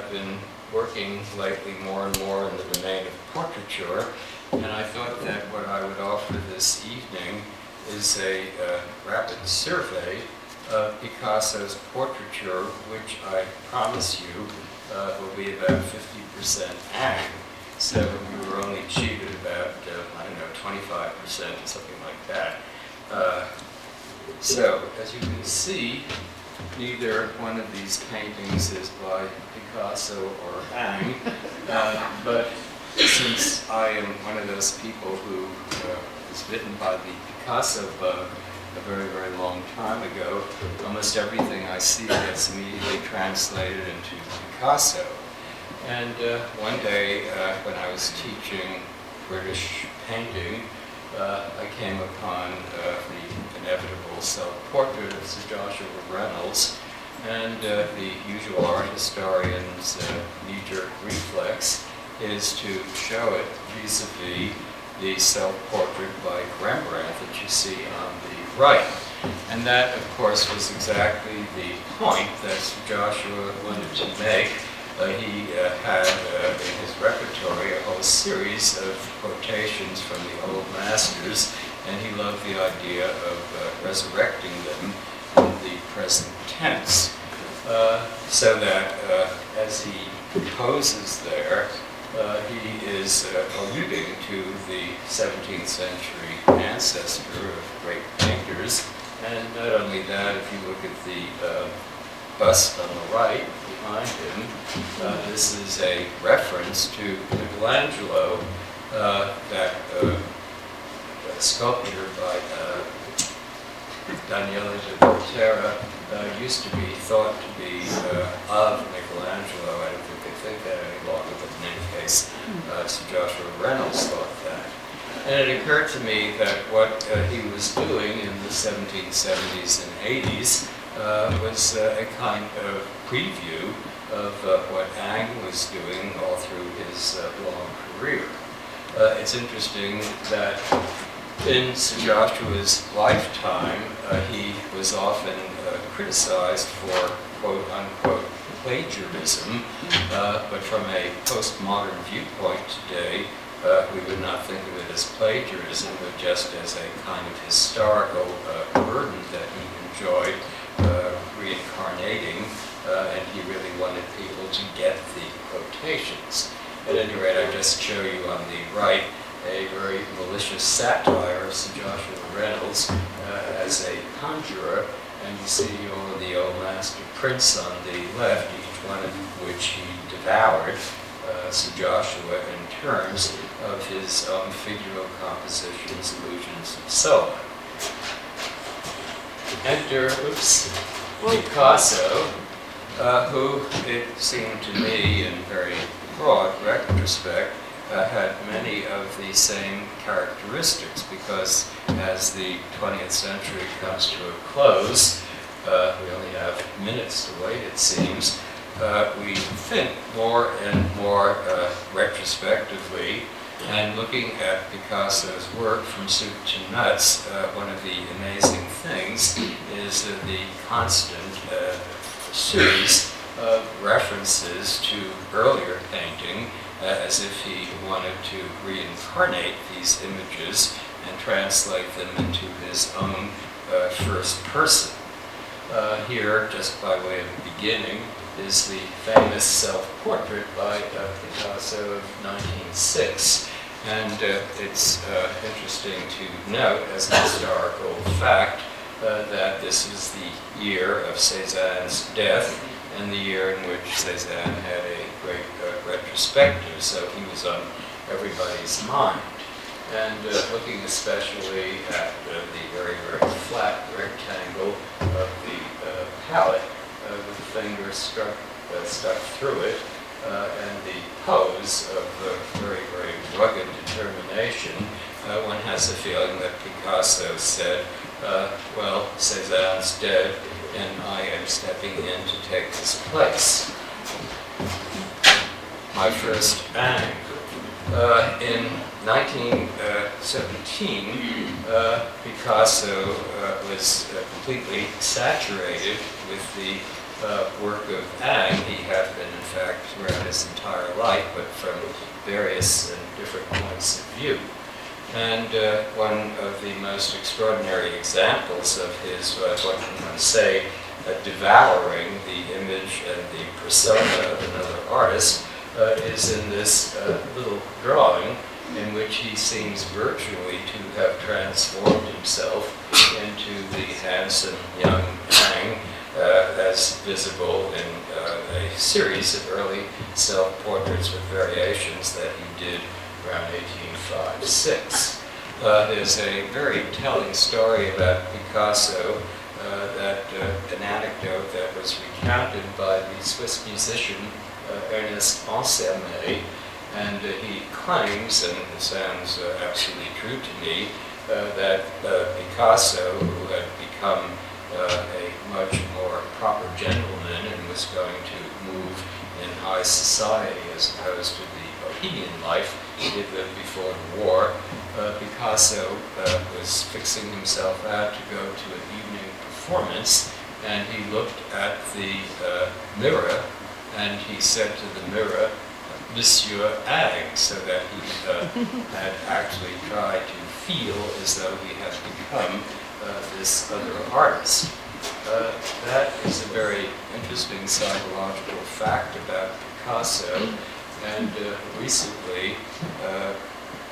have been working lately more and more in the domain of portraiture, and I thought that what I would offer this evening is a rapid survey of Picasso's portraiture, which I promise you will be about 50% Ang. So we were only cheated about, I don't know, 25% or something like that. So, as you can see, neither one of these paintings is by Picasso or Ang, but since I am one of those people who was bitten by the Picasso bug a very, very long time ago, almost everything I see gets immediately translated into Picasso. And one day, when I was teaching British painting, I came upon the inevitable self-portrait of Sir Joshua Reynolds, and the usual art historian's knee-jerk reflex is to show it vis-a-vis the self-portrait by Rembrandt that you see on the right. And that, of course, was exactly the point that Sir Joshua wanted to make. He had in his repertory a whole series of quotations from the old masters, and he loved the idea of resurrecting them in the present tense. So that as he poses there, he is alluding to the 17th century ancestor of great painters. And not only that, if you look at the bust on the right behind him, this is a reference to Michelangelo, that sculptor by Daniele de Volterra used to be thought to be of Michelangelo. I don't think they think that any longer, but in any case, Sir Joshua Reynolds thought that. And it occurred to me that what he was doing in the 1770s and 80s was a kind of preview of what Ang was doing all through his long career. It's interesting that in Sir Joshua's lifetime, he was often criticized for quote-unquote plagiarism, but from a postmodern viewpoint today, we would not think of it as plagiarism, but just as a kind of historical burden that he enjoyed reincarnating, and he really wanted people to get the quotations. At any rate, I just show you on the right a very malicious satire of Sir Joshua Reynolds as a conjurer, and you see all of the old master prints on the left, each one of which he devoured, Sir Joshua, in terms of his own figural compositions, illusions, and so on. Enter, Picasso, who, it seemed to me, in very broad retrospect, had many of the same characteristics, because as the 20th century comes to a close, we only have minutes to wait, it seems, we think more and more retrospectively, and looking at Picasso's work from soup to nuts, one of the amazing things is the constant series of references to earlier painting, as if he wanted to reincarnate these images and translate them into his own first person. Here, just by way of beginning, is the famous self-portrait by Picasso of 1906. And it's interesting to note, as an historical fact, that this is the year of Cézanne's death, and the year in which Cézanne had a great retrospective, so he was on everybody's mind. And looking especially at the very, very flat rectangle of the palette, with the finger stuck through it, and the pose of very, very rugged determination, one has a feeling that Picasso said, well, Cézanne's dead, and I am stepping in to take his place. My first Ang. In 1917, Picasso was completely saturated with the work of Ang, he had been, in fact, throughout his entire life, but from various and different points of view. And one of the most extraordinary examples of his, what can one say, devouring the image and the persona of another artist is in this little drawing in which he seems virtually to have transformed himself into the handsome young Ang, as visible in a series of early self-portraits with variations that he did around 1805-6. There's a very telling story about Picasso, an anecdote that was recounted by the Swiss musician Ernest Ansermet, and he claims, and it sounds absolutely true to me, that Picasso, who had become a much more proper gentleman and was going to move in high society as opposed to the bohemian life he did live before the war, Picasso was fixing himself out to go to an evening performance, and he looked at the mirror and he said to the mirror, Monsieur Ang, so that he had actually tried to feel as though he had become this other artist. That is a very interesting psychological fact about Picasso, and recently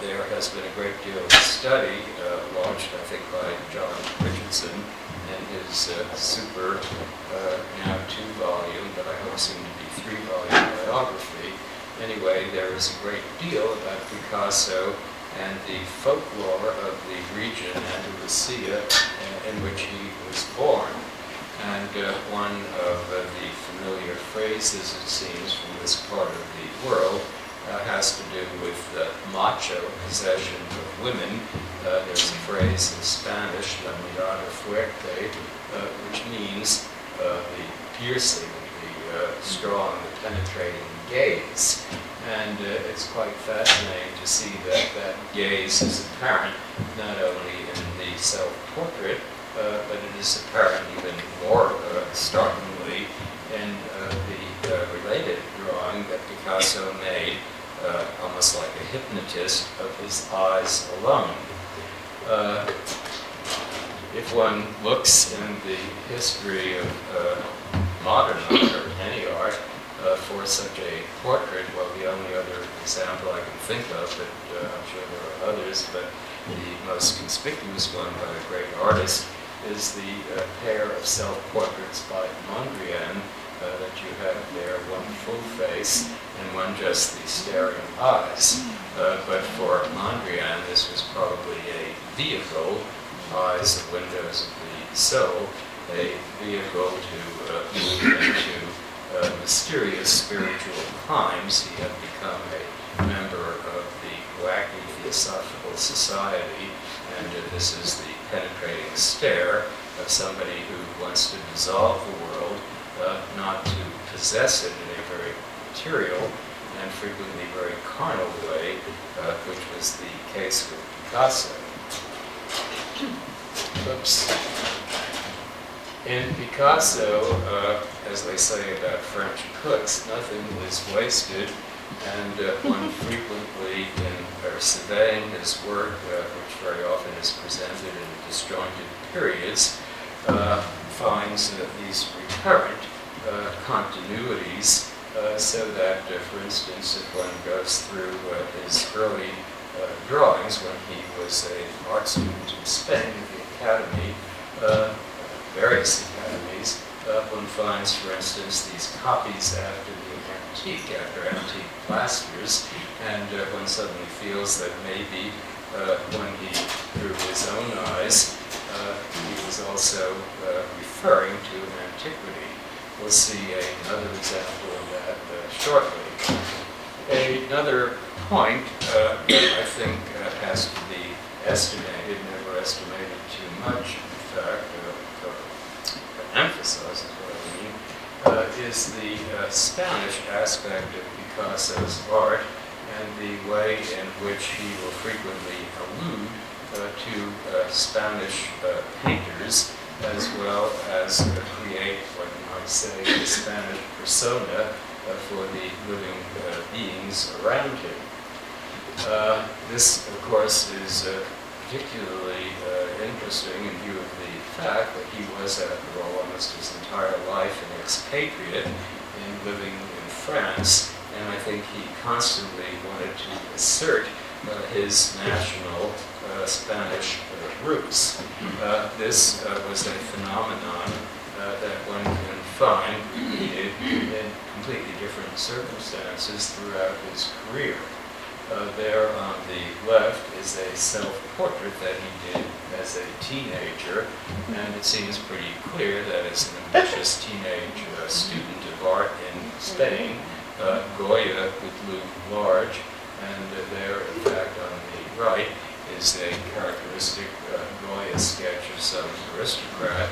there has been a great deal of study launched, I think, by John Richardson in his super, now 2-volume, but I hope soon to be 3-volume biography. Anyway, there is a great deal about Picasso and the folklore of the region, Andalusia, in which he was born. And one of the familiar phrases, it seems, from this part of the world has to do with macho possession of women. There's a phrase in Spanish, la mirada fuerte, which means the piercing, the strong, the penetrating gaze. And it's quite fascinating to see that that gaze is apparent not only in the self-portrait, but it is apparent even more startlingly in the related drawing that Picasso made, almost like a hypnotist, of his eyes alone. If one looks in the history of modern art, or any art, for such a portrait, well, the only other example I can think of, but I'm sure there are others, but the most conspicuous one by a great artist is the pair of self-portraits by Mondrian that you have there, one full face and one just the staring eyes. But for Mondrian, this was probably a vehicle, eyes the windows of the soul, a vehicle to move into mysterious spiritual times. He had become a member of the wacky Theosophical Society, and this is the penetrating stare of somebody who wants to dissolve the world, not to possess it in a very material and frequently very carnal way, which was the case with Picasso. Oops. In Picasso, as they say about French cooks, nothing is wasted, and one frequently, in surveying his work, which very often is presented in disjointed periods, finds these recurrent continuities, so that, for instance, if one goes through his early drawings when he was an art student in Spain at the academy, various academies, one finds, for instance, these copies after antique plasters, and one suddenly feels that maybe when he, through his own eyes, he was also referring to an antiquity. We'll see another example of that shortly. Another point that I think has to be estimated, never estimated too much, in fact, emphasized is what I mean, is the Spanish aspect of Picasso's art and the way in which he will frequently allude to Spanish painters as well as create what you might say a Spanish persona for the living beings around him. This, of course, is particularly interesting in view of the fact that he was, after all, almost his entire life an expatriate in living in France, and I think he constantly wanted to assert his national Spanish roots. This was a phenomenon that one can find repeated in completely different circumstances throughout his career. There on the left is a self-portrait that he did as a teenager, and it seems pretty clear that as an ambitious teenage student of art in Spain, Goya would loom large, and there, in fact, on the right is a characteristic Goya sketch of some aristocrat,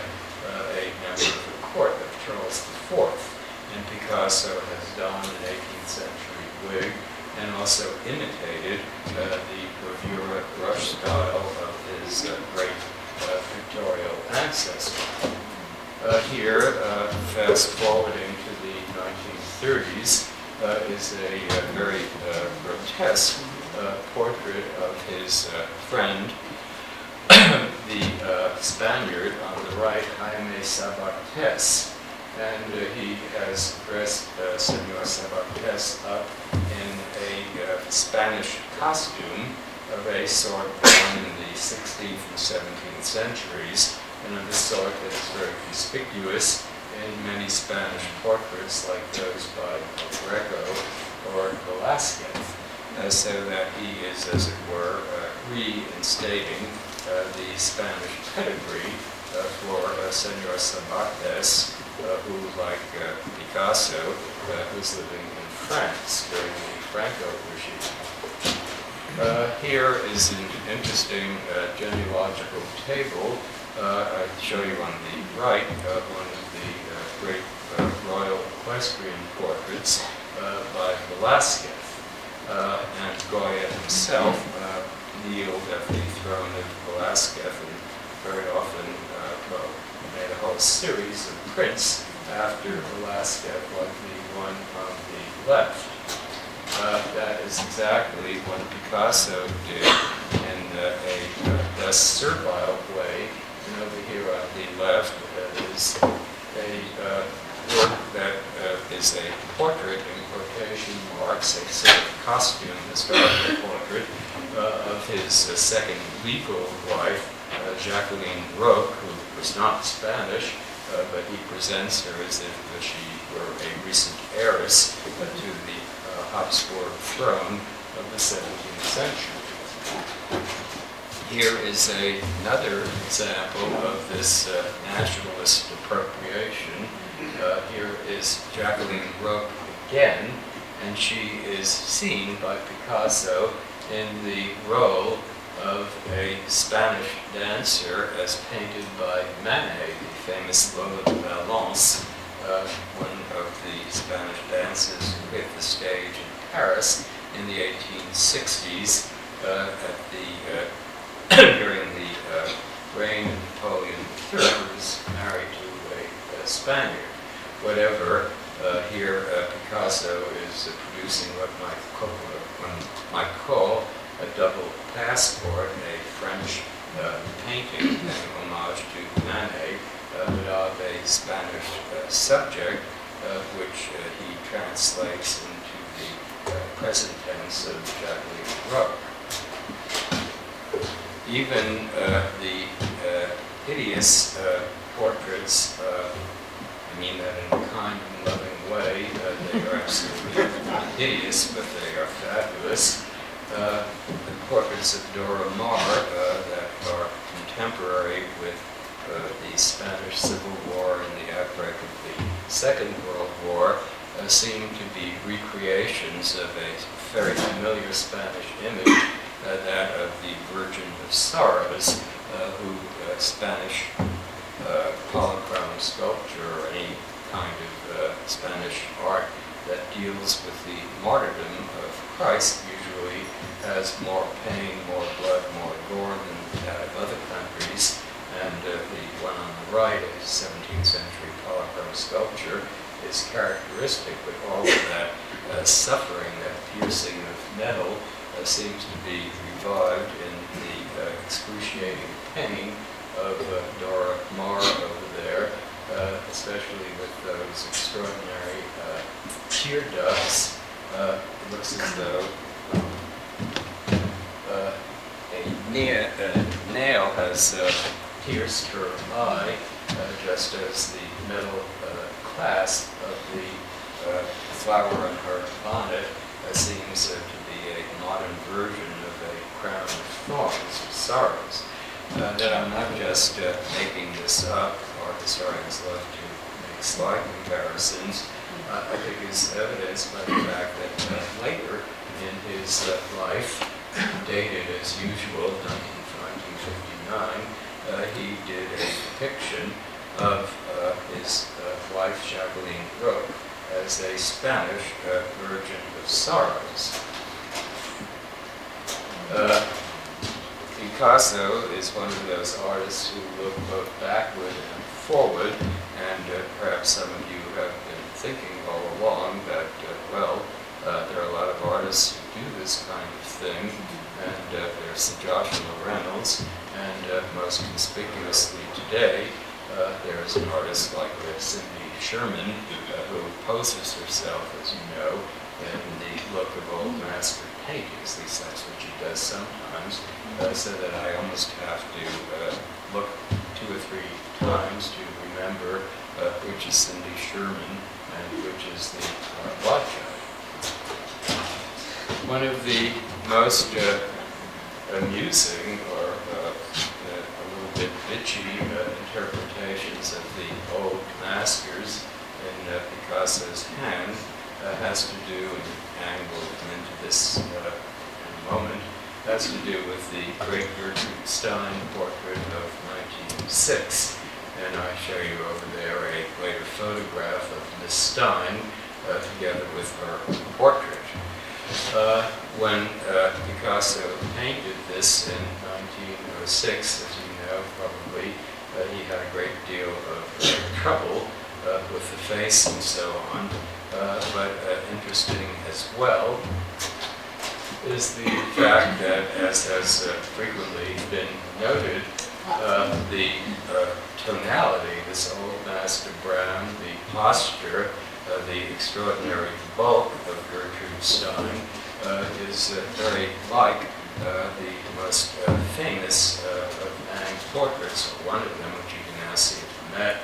a member of the court of Charles IV. And Picasso has donned an 18th century wig and also imitated the bravura brush style of his great pictorial ancestor. Here, fast forwarding to the 1930s, is a very grotesque portrait of his friend, the Spaniard on the right, Jaime Sabartes. And he has dressed Senor Sabartes up in a Spanish costume of a sort born in the 16th and 17th centuries, and of the sort that is very conspicuous in many Spanish portraits like those by Greco or Velázquez, so that he is, as it were, reinstating the Spanish pedigree for Senor Sabartes, who, like Picasso, was living in France during the Franco regime. Here is an interesting genealogical table. I show you on the right one of the great royal equestrian portraits by Velázquez. And Goya himself kneeled at the throne of Velázquez and very often made a whole series of prints after Velázquez, like the one on the left. That is exactly what Picasso did in a less servile way. And over here on the left is a work that is a portrait in quotation marks, a sort of costume, historical portrait of his second legal wife, Jacqueline Roch, who was not Spanish, but he presents her as if she were a recent heiress to the Habsburg throne of the 17th century. Here is another example of this nationalist appropriation. Here is Jacqueline Roch again, and she is seen by Picasso in the role of a Spanish dancer as painted by Manet, the famous Lola de Valence, one of the Spanish dancers who hit the stage in Paris in the 1860s during the reign of Napoleon III, who was married to a Spaniard. Whatever, here Picasso is producing what one might call a double passport, a French painting paying homage to Manet, but of a Spanish subject, which he translates into the present tense of Jacqueline Roch. Even the hideous portraits, I mean that in a kind and loving way, they are absolutely not hideous, but they are fabulous. The portraits of Dora Maar that are contemporary with the Spanish Civil War and the outbreak of the Second World War seem to be recreations of a very familiar Spanish image, that of the Virgin of Sorrows, who Spanish polychrome sculpture or any kind of Spanish art that deals with the martyrdom of Christ usually has more pain, more blood, more gore than that of other countries. And the one on the right, a 17th century polychrome sculpture, is characteristic, but all of that suffering, that piercing of metal, seems to be revived in the excruciating pain of Dora Maar over there, especially with those extraordinary tear ducts. It looks as though a nail has pierced her eye, just as the metal clasp of the flower on her bonnet seems to be a modern version of a crown of thorns or sorrows. That I'm not just making this up, or historians love to make slide comparisons, I think is evidenced by the fact that later in his life, dated as usual, 1959, he did a depiction of his wife, Jacqueline Roque, as a Spanish Virgin of Sorrows. Picasso is one of those artists who look both backward and forward, and perhaps some of you have been thinking all along that, there are a lot of artists who do this kind of thing, and there's Joshua Reynolds, and most conspicuously today, there's an artist like Cindy Sherman, who poses herself, as you know, in the look of old master paintings. At least that's what she does sometimes, so that I almost have to look 2 or 3 times to remember which is Cindy Sherman and which is the Rothko. One of the most amusing or a little bit bitchy interpretations of the old masters in Picasso's hand has to do, and we'll come into this in a moment, has to do with the great Gertrude Stein portrait of 1906. And I show you over there a later photograph of Miss Stein together with her portrait. When Picasso painted this in 1906, as you know, probably he had a great deal of trouble with the face and so on. But interesting as well is the fact that, as has frequently been noted, the tonality, this old master brown, the posture, the extraordinary bulk of Gertrude Stein is very like the most famous of Ingres portraits, or one of them, which you can now see at the Met,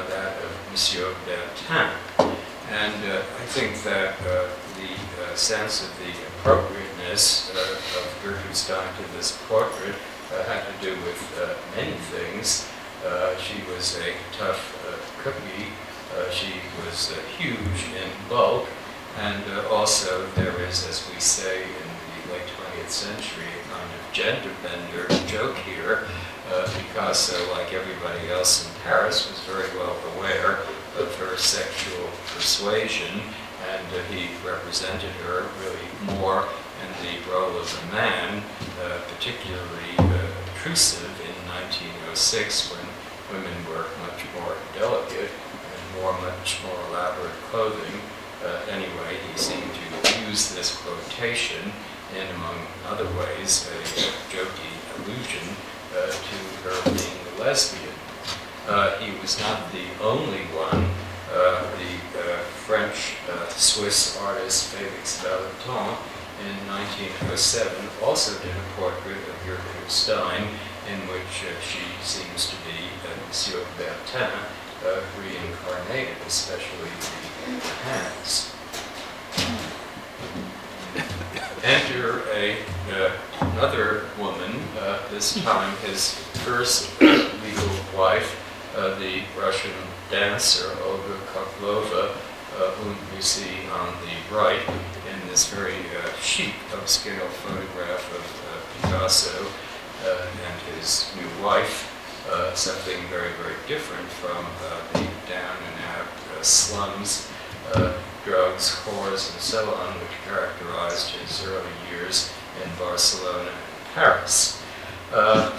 that of Monsieur Bertin. And I think that the sense of the appropriateness of Gertrude Stein to this portrait had to do with many things. She was a tough cookie. She was huge in bulk, and also there is, as we say in the late 20th century, a kind of gender bender joke here. Picasso, like everybody else in Paris, was very well aware of her sexual persuasion, and he represented her really more in the role of a man, particularly obtrusive in 1906, when women were much more delicate and much more elaborate clothing. Anyway, he seemed to use this quotation in, among other ways, a jokey allusion to her being a lesbian. He was not the only one. The French-Swiss artist Félix Valentin in 1907 also did a portrait of Gertrude Stein, in which she seems to be Monsieur Bertin reincarnated, especially the hands. Enter another woman, this time his first legal wife, the Russian dancer Olga Koklova, whom you see on the right in this very chic upscale photograph of Picasso and his new wife, something very, very different from the down and out slums, drugs, whores, and so on, which characterized his early years in Barcelona and Paris.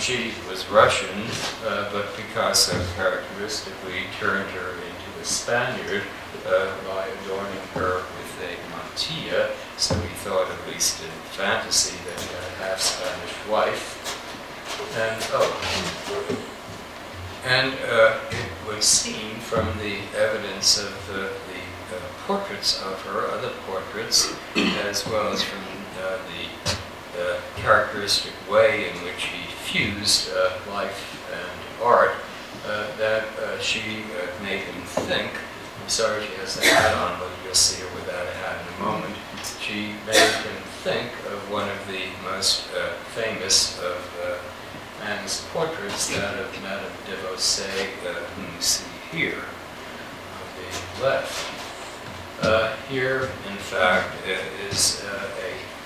She was Russian, but Picasso characteristically turned her into a Spaniard by adorning her with a mantilla, so he thought, at least in fantasy, that he had a half-Spanish wife. And it would seem from the evidence of the portraits of her, other portraits, as well as from the characteristic way in which he fused life and art, that she made him think. I'm sorry she has the hat on, but you'll see her without a hat in a moment. She made him think of one of the most famous of Ingres' portraits, that of Madame de Beausset, whom you see here on the left. Here, in fact, is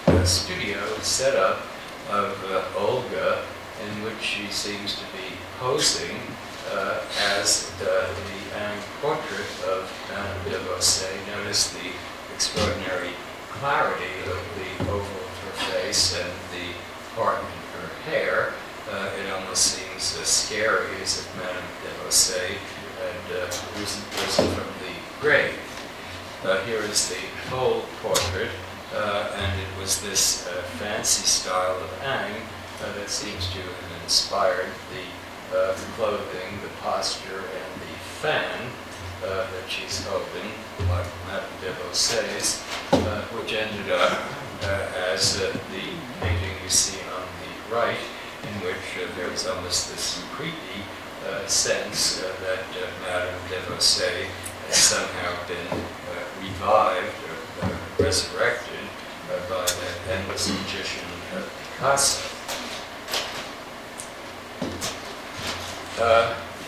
a studio set up of Olga, in which she seems to be posing as the Ingres portrait of Madame de Beausset. Notice the extraordinary clarity of the oval of her face and the part in her hair. It almost seems scary, as if Madame de Beausset had risen from the grave. Here is the whole portrait, and it was this fancy style of Ingres that seems to have inspired the clothing, the posture, and the fan that she's holding, like Madame de Beausset's, which ended up as the painting you see on the right, in which there was almost this creepy sense that Madame de Beausset has somehow been revived or resurrected by the endless magician Picasso.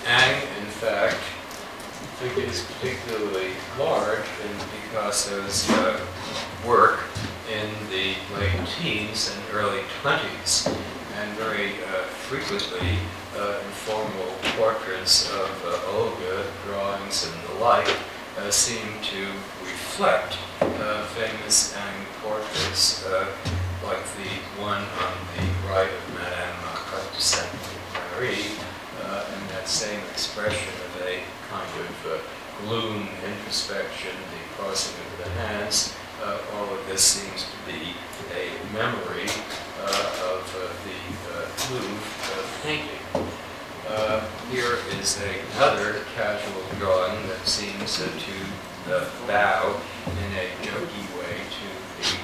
Ingres, in fact, figures particularly large in Picasso's work in the late teens and early 20s, and very frequently informal portraits of Olga, drawings and the like, seem to reflect famous Ingres portraits like the one on the right of Madame de Saint-Exupéry, and that same expression of a kind of gloom, introspection, the crossing of the hands. All of this seems to be a memory of the Louvre painting. Here is another casual drawing that seems to bow in a jokey way to the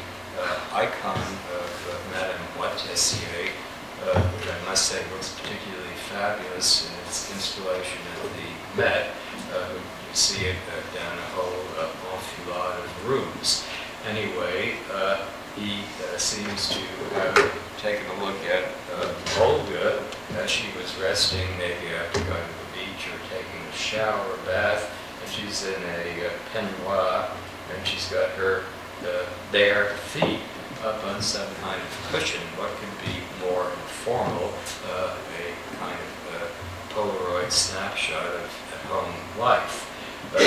icon of Madame Moitessier, which I must say looks particularly fabulous in its installation at the Met. You see it down a whole enfilade of rooms. Anyway, he seems to have taken a look at Olga as she was resting, maybe after going to the beach or taking a shower or bath, and she's in a peignoir, and she's got her bare feet up on some kind of cushion. What can be more informal, a kind of Polaroid snapshot of at-home life. But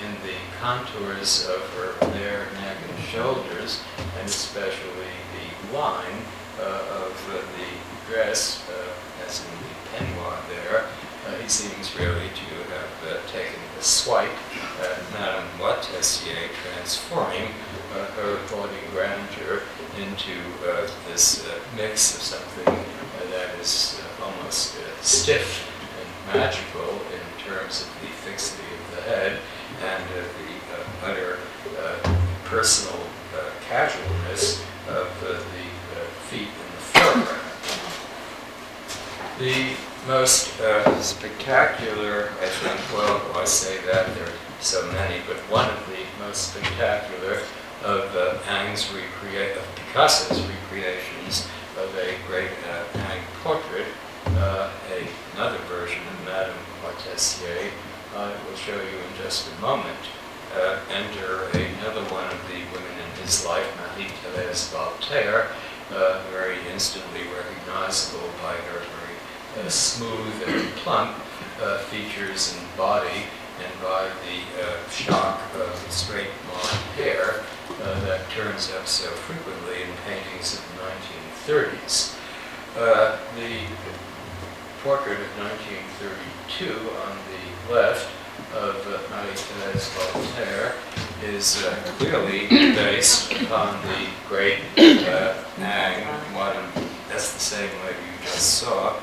in the contours of her bare neck and shoulders, and especially the line of the dress, as in the peignoir there, he seems really to have taken a swipe at Madame Moitessier, transforming her haughty grandeur into this mix of something that is almost stiff and magical in terms of the fixity of the head and the utter personal casualness of the feet in the foreground. The most spectacular, I think, well, I say that there are so many, but one of the most spectacular of Picasso's recreations of a great Ingres portrait, another version of Madame Moitessier, I will show you in just a moment. Enter another one of the women in his life, Marie-Thérèse Voltaire, very instantly recognizable by her very smooth and plump features and body, and by the shock of straight blonde hair that turns up so frequently in paintings of the 1930s. the portrait of 1932 on the left of Marie-Thérèse Voltaire is clearly based upon the great Ang, that's the same lady you just saw,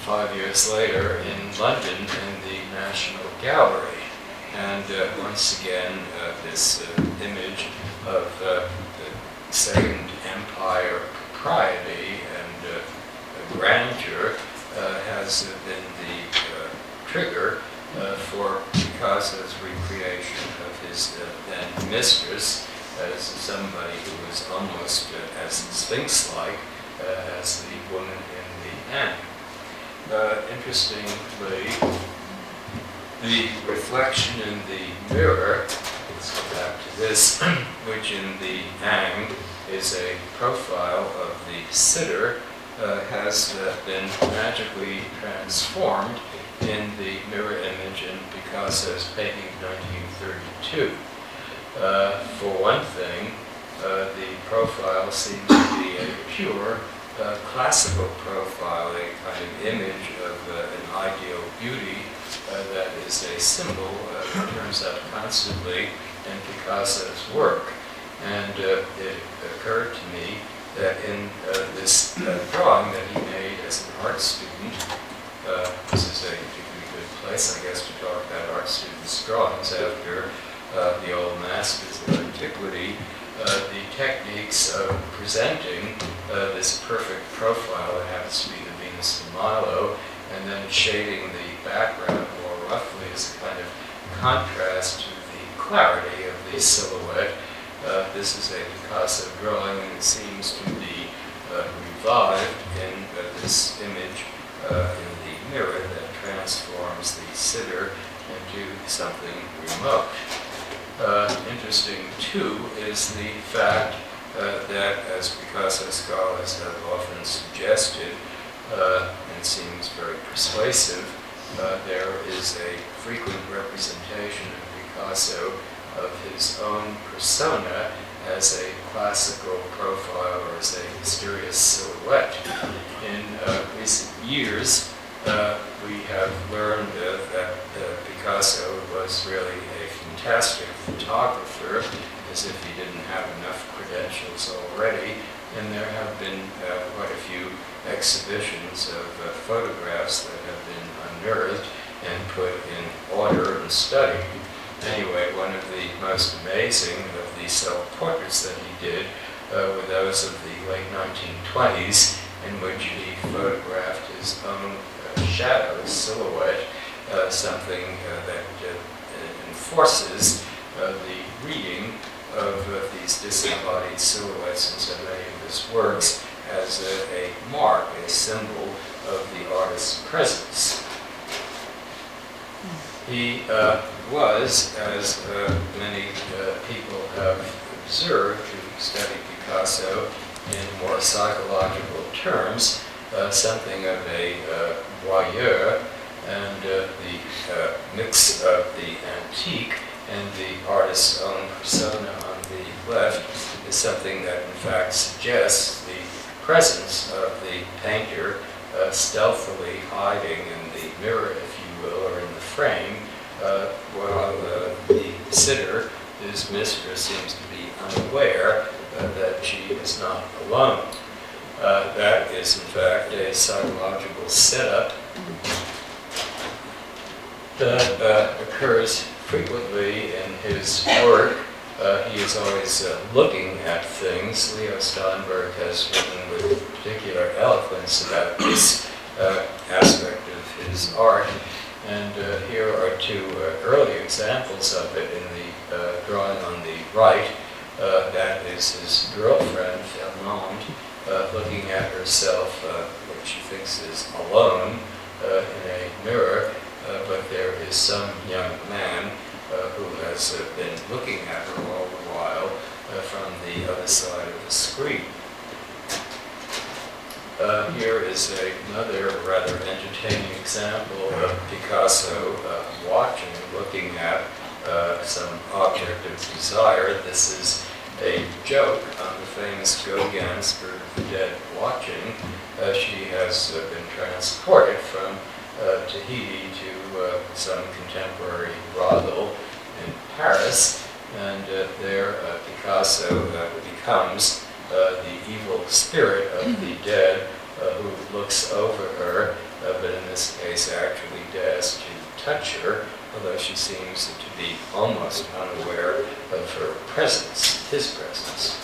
5 years later in London in the National Gallery. And once again, this image of the Second Empire propriety and grandeur has been the trigger for Picasso's recreation of his then mistress as somebody who was almost as Sphinx-like as the woman in the Ang. Interestingly, the reflection in the mirror, let's go back to this, which in the Ang is a profile of the sitter, has been magically transformed in the mirror image in Picasso's painting of 1932. For one thing, the profile seems to be a pure classical profile, a kind of image of an ideal beauty that is a symbol that turns up constantly in Picasso's work. And it occurred to me that in this drawing that he made as an art student, this is a particularly good place, I guess, to talk about art students' drawings after the old masters of antiquity. The techniques of presenting this perfect profile that happens to be the Venus de Milo, and then shading the background more roughly as a kind of contrast to the clarity of the silhouette. This is a Picasso drawing, and it seems to be revived in this image in the mirror that transforms the sitter into something remote. Interesting, too, is the fact that, as Picasso scholars have often suggested, and seems very persuasive, there is a frequent representation of Picasso of his own persona as a classical profile or as a mysterious silhouette. In recent years, we have learned that Picasso was really a fantastic photographer, as if he didn't have enough credentials already, and there have been quite a few exhibitions of photographs that have been unearthed and put in order and studied. Anyway, one of the most amazing of the self-portraits that he did were those of the late 1920s, in which he photographed his own shadow silhouette, something that enforces the reading of these disembodied silhouettes in so many of his works as a mark, a symbol of the artist's presence. He was, as many people have observed who study Picasso in more psychological terms, something of a voyeur, and the mix of the antique and the artist's own persona on the left is something that in fact suggests the presence of the painter stealthily hiding in the mirror, if you will, or in the frame, while the sitter, his mistress, seems to be unaware that she is not alone. That is, in fact, a psychological setup that occurs frequently in his work. He is always looking at things. Leo Steinberg has written with particular eloquence about this aspect of his art. And here are two early examples of it in the drawing on the right. That is his girlfriend, Fernande, looking at herself, what she thinks is alone, in a mirror, but there is some young man who has been looking at her all the while from the other side of the screen. Here is another rather entertaining example of Picasso watching, looking at some object of desire. This is a joke on the famous Gauguin Spirit of the Dead watching. She has been transported from Tahiti to some contemporary brothel in Paris, and there Picasso becomes the evil spirit of the dead who looks over her, but in this case actually dares to touch her, although she seems to be almost unaware of her presence, his presence.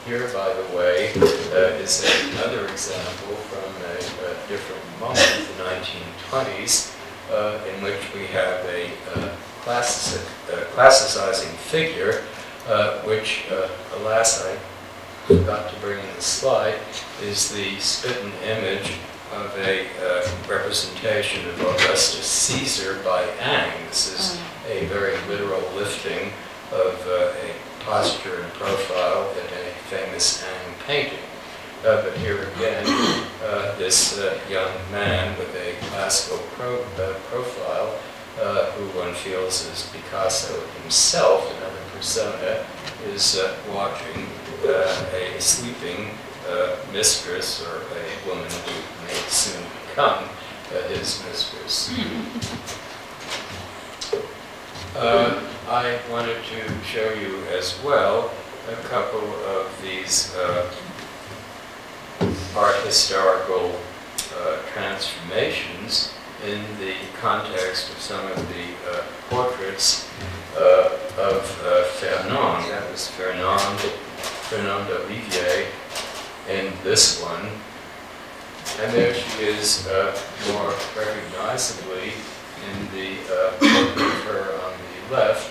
Here, by the way, is another example from a different moment, the 1920s, in which we have a classicizing figure, which, alas, I forgot to bring in the slide, is the spitting image of a representation of Augustus Caesar by Ingres. This is a very literal lifting of a posture and profile in a famous Ingres painting. But here again, this young man with a classical profile, who one feels is Picasso himself, another persona, is watching a sleeping mistress, or a woman who may soon become his mistress. I wanted to show you as well a couple of these art historical transformations in the context of some of the portraits of Fernand. That was Fernand Olivier in this one. And there she is more recognizably in the portrait of her on the left,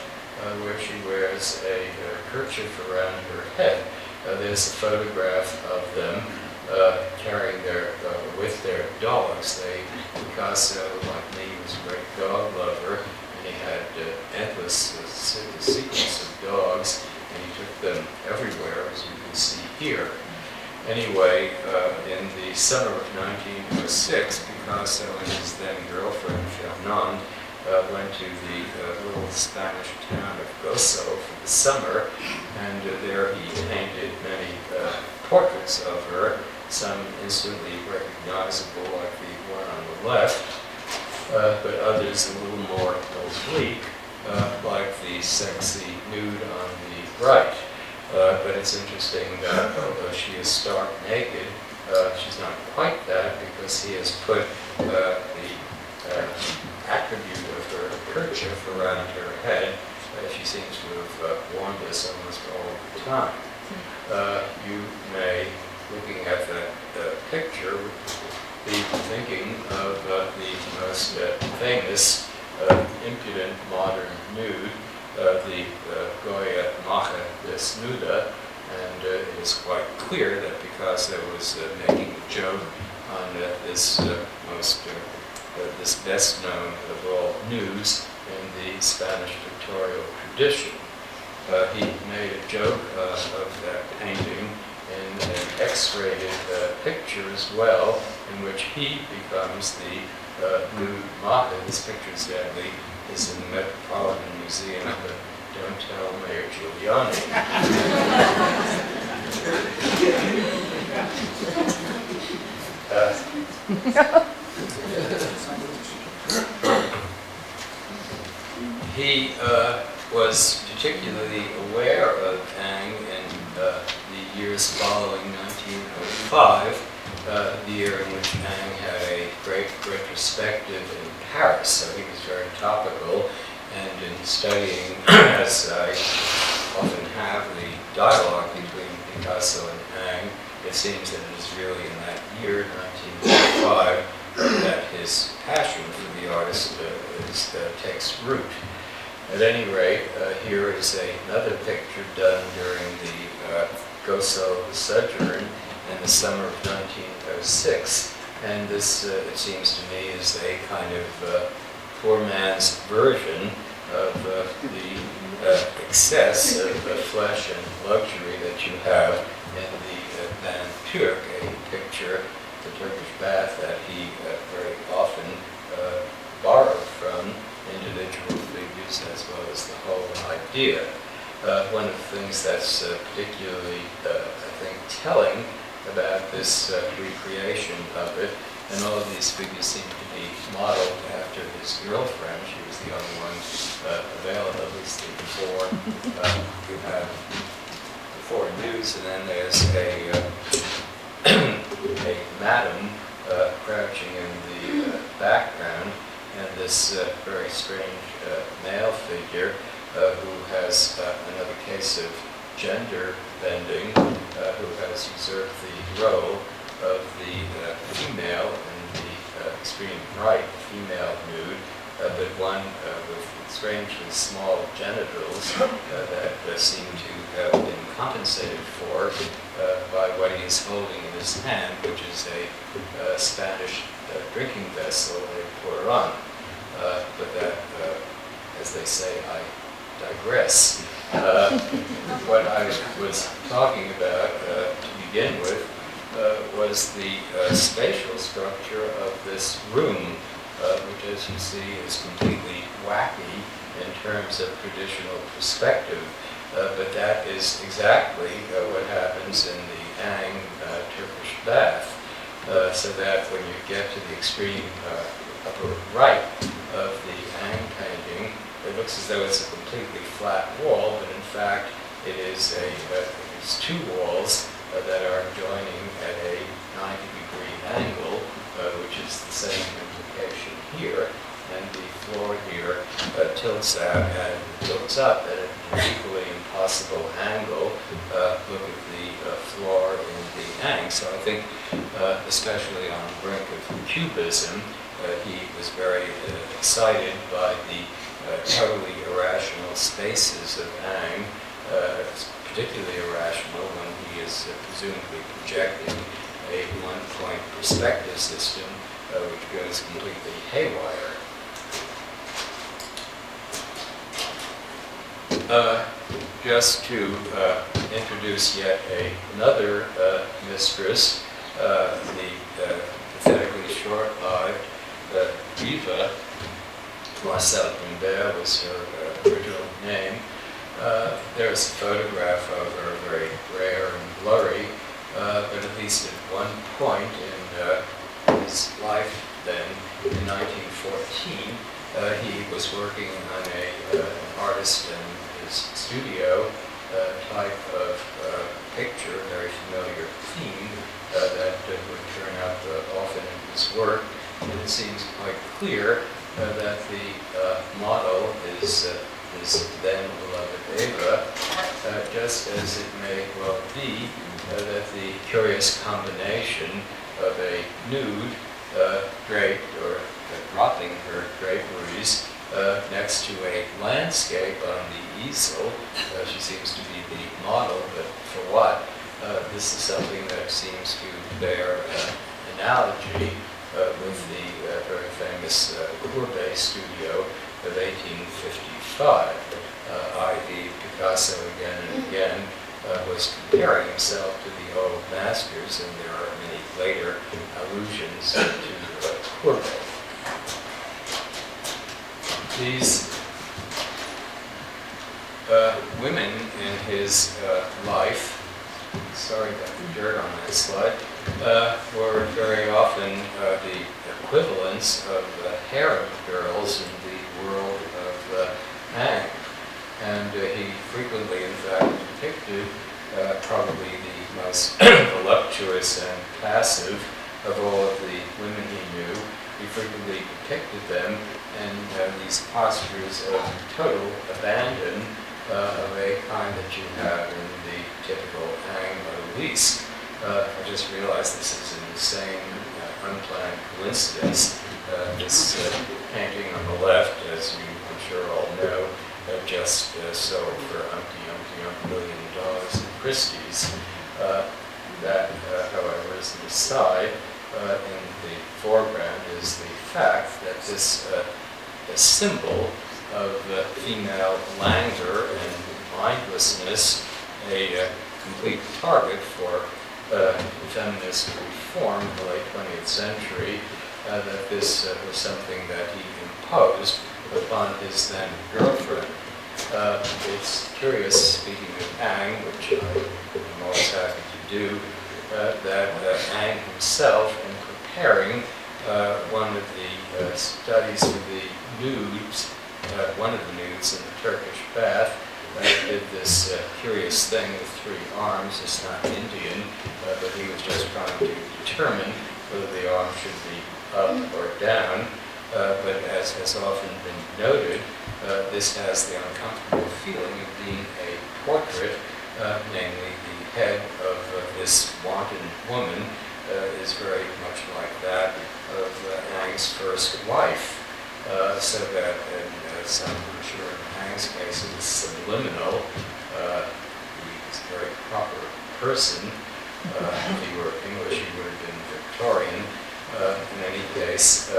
where she wears a kerchief around her head. There's a photograph of them carrying with their dogs. Picasso, like me, was a great dog lover, and he had endless sequence of dogs, and he took them everywhere, as you can see here. Anyway, in the summer of 1906, Picasso and his then girlfriend, Fernand, went to the little Spanish town of Gozo for the summer, and there he painted many portraits of her, some instantly recognizable, like the one on the left, but others a little more oblique, like the sexy nude on the right. But it's interesting that although she is stark naked, she's not quite that, because he has put the attribute of her kerchief around her head. She seems to have worn this almost all the time. You may, looking at that picture, be thinking of the most famous impudent modern nude, the Goya Mache Desnuda, and it is quite clear that Picasso was making a joke on this this best known of all nudes in the Spanish pictorial tradition. He made a joke of that painting in an X-rated picture as well, in which he becomes the nude Mache. This picture, sadly, is in the Metropolitan Museum, but don't tell Mayor Giuliani. He was particularly aware of Ingres in the years following 1905, the year in which Ingres had a great retrospective in Paris, so he was very topical, and in studying, as I often have, the dialogue between Picasso and Ingres, it seems that it is really in that year, 1905, that his passion for the artist takes root. At any rate, here is another picture done during the Gozo sojourn in the summer of 1906, and this, it seems to me, is a kind of poor man's version of the excess of flesh and luxury that you have in the Van Turk, a picture, the Turkish bath, that he very often borrowed from individual figures as well as the whole idea. One of the things that's particularly, I think, telling about this recreation of it, and all of these figures seem to be modeled after his girlfriend. She was the only one available, at least the four. You have the four nudes, and then there's a madam crouching in the background, and this very strange male figure who has another case of gender bending, who has usurped the role of the female in the extreme right female nude, but one with strangely small genitals that seem to have been compensated for by what he is holding in his hand, which is a Spanish drinking vessel, a Puron. But that, as they say, I digress. What I was talking about to begin with was the spatial structure of this room, which, as you see, is completely wacky in terms of traditional perspective. But that is exactly what happens in the Ang Turkish bath. So that when you get to the extreme upper right of the Ang painting, it looks as though it's a completely flat wall, but in fact it is it's two walls that are joining at a 90-degree angle, which is the same implication here. And the floor here tilts out and tilts up at an equally impossible angle. Look at the floor in the Ang. So I think, especially on the brink of Cubism, he was very excited by the totally irrational spaces of Ang. It's particularly irrational when he is presumably projecting a one-point perspective system which goes completely haywire. Just to introduce yet another mistress, the pathetically short-lived Diva, Marcel Grimbert was her original name. There's a photograph of her, very rare and blurry, but at least at one point in his life then, in 1914, he was working on an artist in his studio type of picture, very familiar theme that would turn up often in his work. And it seems quite clear that the model is then beloved Eva, just as it may well be that the curious combination of a nude draped or dropping her draperies next to a landscape on the easel. She seems to be the model, but for what? This is something that seems to bear an analogy with the very famous Courbet studio of 1855, i.e. Picasso again and again was comparing himself to the old masters, and there are many later allusions to Courbet. These women in his life, sorry about the dirt on that slide, were very often the equivalents of harem girls in the world of Ang. And he frequently, in fact, depicted probably the most voluptuous and passive of all of the women he knew. He frequently depicted them in these postures of total abandon of a kind that you have in the typical Ang Elise. I just realized this is an insane, unplanned coincidence. This painting on the left, as you I'm sure all know, just sold for $1 million in Christie's. That, however, is an aside. In the foreground is the fact that this symbol of female languor and mindlessness, a complete target for feminist reform in the late 20th century, that this was something that he imposed upon his then girlfriend. It's curious, speaking of Ang, which I'm always happy to do, that Ang himself, in preparing one of the studies of the nudes, one of the nudes in the Turkish bath, did this curious thing with three arms. It's not Indian, but he was just trying to determine whether the arm should be up or down. But as has often been noted, this has the uncomfortable feeling of being a portrait, namely the head of this wanton woman is very much like that of Ang's first wife, so that in some, I'm sure in Ang's case, it was subliminal. He's a very proper person. If he were English, he would have been Victorian. In any case,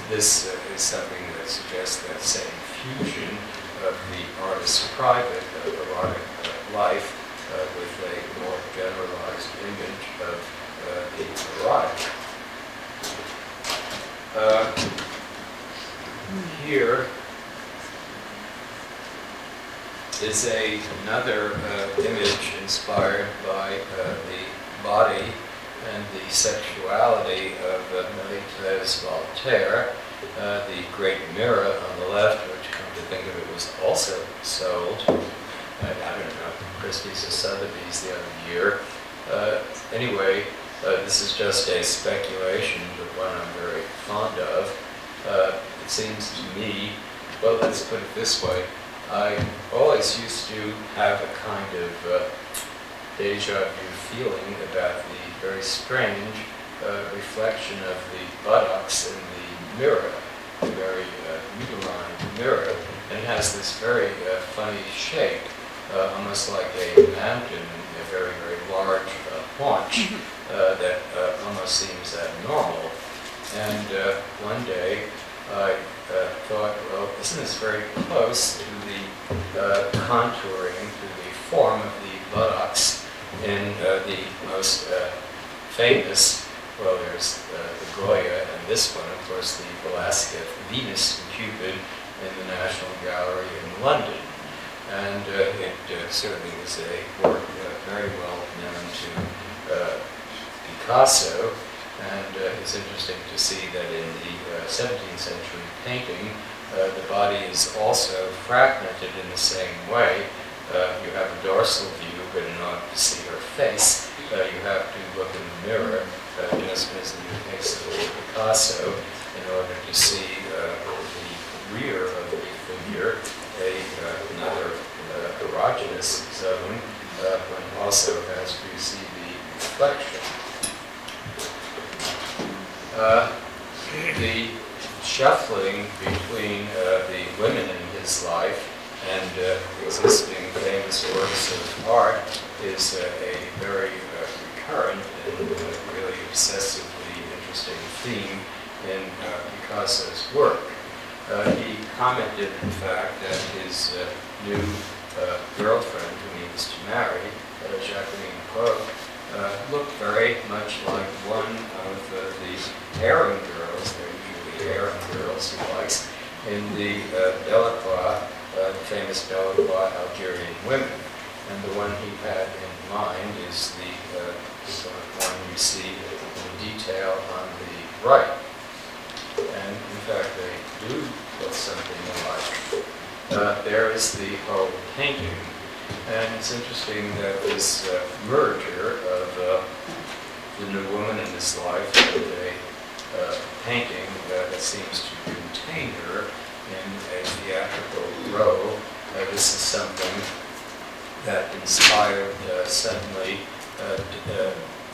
this is something that suggests that same fusion of the artist's private, erotic life with a more generalized image of the erotic. Here is another image inspired by the body and the sexuality of Milita's Voltaire, the great mirror on the left, which, come to think of it, was also sold at, I don't know, Christie's or Sotheby's the other year. Anyway, this is just a speculation, but one I'm very fond of. It seems to me, well, let's put it this way, I always used to have a kind of deja vu feeling about the very strange reflection of the buttocks in the mirror, the very uterine mirror. And it has this very funny shape, almost like a mountain, a very, very large haunch that almost seems abnormal. And one day I thought, well, isn't this very close to the contouring, to the form of the buttocks in the most famous, well, there's the Goya and this one, of course, the Velasquez Venus and Cupid in the National Gallery in London. And it certainly is a work very well known to Picasso. And it's interesting to see that in the 17th century painting, the body is also fragmented in the same way. You have a dorsal view, but in order to see her face, you have to look in the mirror, just as in the case of Picasso, in order to see the rear of the figure, another erogenous zone, one also has to see the reflection. The shuffling between the women in his life and existing famous works of art is a very recurrent and really obsessively interesting theme in Picasso's work. He commented, in fact, that his new girlfriend, whom he was to marry, Jacqueline Pope, looked very much like one of the harem girls, they're usually harem girls he likes, in the Delacroix, the famous Delacroix Algerian women. And the one he had in mind is the one you see in detail on the right. And in fact, they do look something alike. There is the whole painting. And it's interesting that this merger of the new woman in his life and a painting that seems to contain her in a theatrical role. This is something that inspired suddenly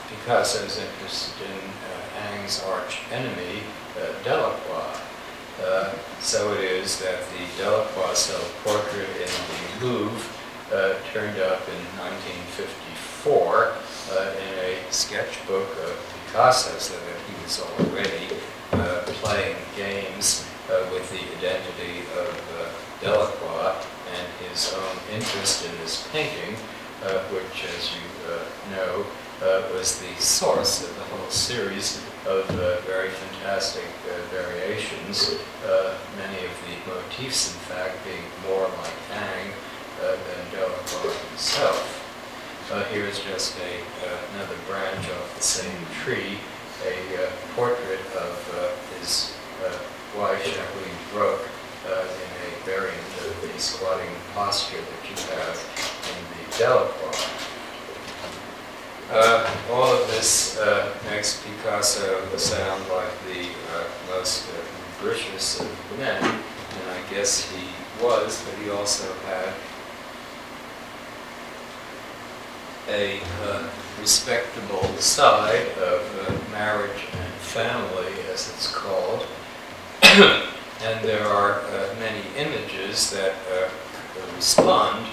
Picasso's interest in Ang's arch enemy, Delacroix. So it is that the Delacroix self-portrait in the Louvre turned up in 1954 in a sketchbook of Picasso, so that he was already playing games with the identity of Delacroix and his own interest in this painting, which, as you know, was the source of the whole series of very fantastic variations, many of the motifs, in fact, being more like Ang than Delacroix himself. Here's just another branch off the same tree, a portrait of his wife, Jacqueline Brooke, in a variant of the squatting posture that you have in the Delacroix. All of this makes Picasso sound like the most ambitious of men, and I guess he was, but he also had a respectable side of marriage and family, as it's called. And there are many images that respond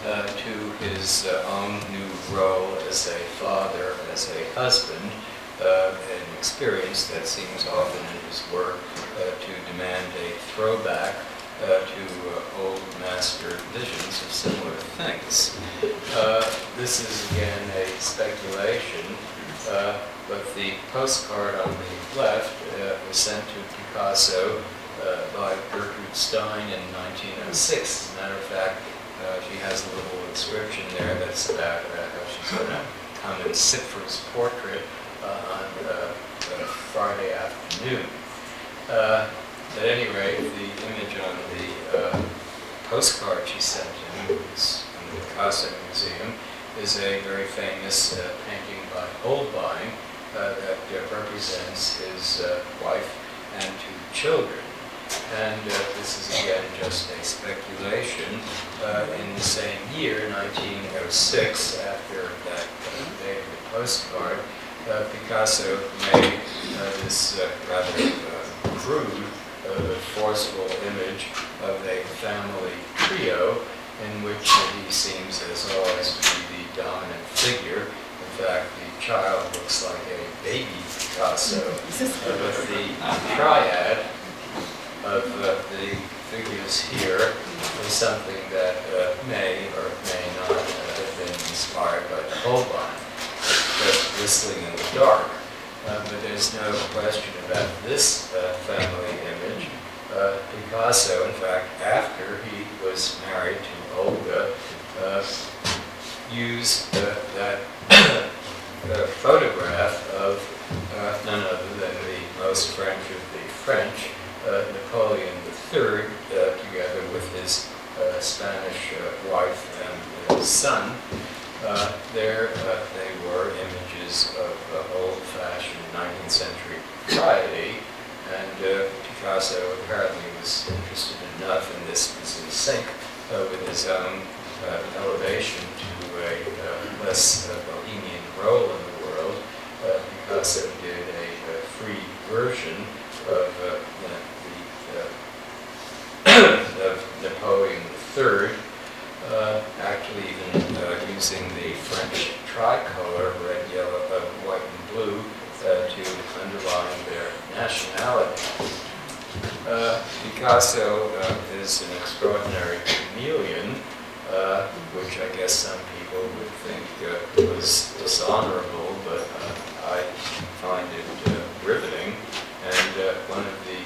to his own new role as a father, as a husband, an experience that seems often in his work to demand a throwback to old master visions of similar things. This is again a speculation, but the postcard on the left was sent to Picasso by Gertrude Stein in 1906. As a matter of fact, she has a little inscription there that's about how she's going to come and sit for his portrait on Friday afternoon. At any rate, the image on the postcard she sent him, is in the Picasso Museum, is a very famous painting by Holbein that represents his wife and two children. And this is again just a speculation. In the same year, 1906, after that date of the postcard, Picasso made this rather crude, forceful image of a family trio in which he seems, as always, to be the dominant figure. In fact, the child looks like a baby Picasso, but the triad of the figures here is something that may or may not have been inspired by the Holbein, just whistling in the dark. But there's no question about this family image. Picasso, in fact, after he was married to Olga, used that photograph of none other than the most French of the French, Napoleon III, together with his Spanish wife and his son. There they were images of old-fashioned 19th century propriety, and Picasso apparently was interested enough, and this was in sync with his own elevation to a less bohemian role in the world. Picasso did a free version of of Napoleon III, actually even using the French tricolor, red, yellow, white, and blue, to underline their nationality. Picasso is an extraordinary chameleon, which I guess some people would think was dishonorable, but I find it riveting. And one of the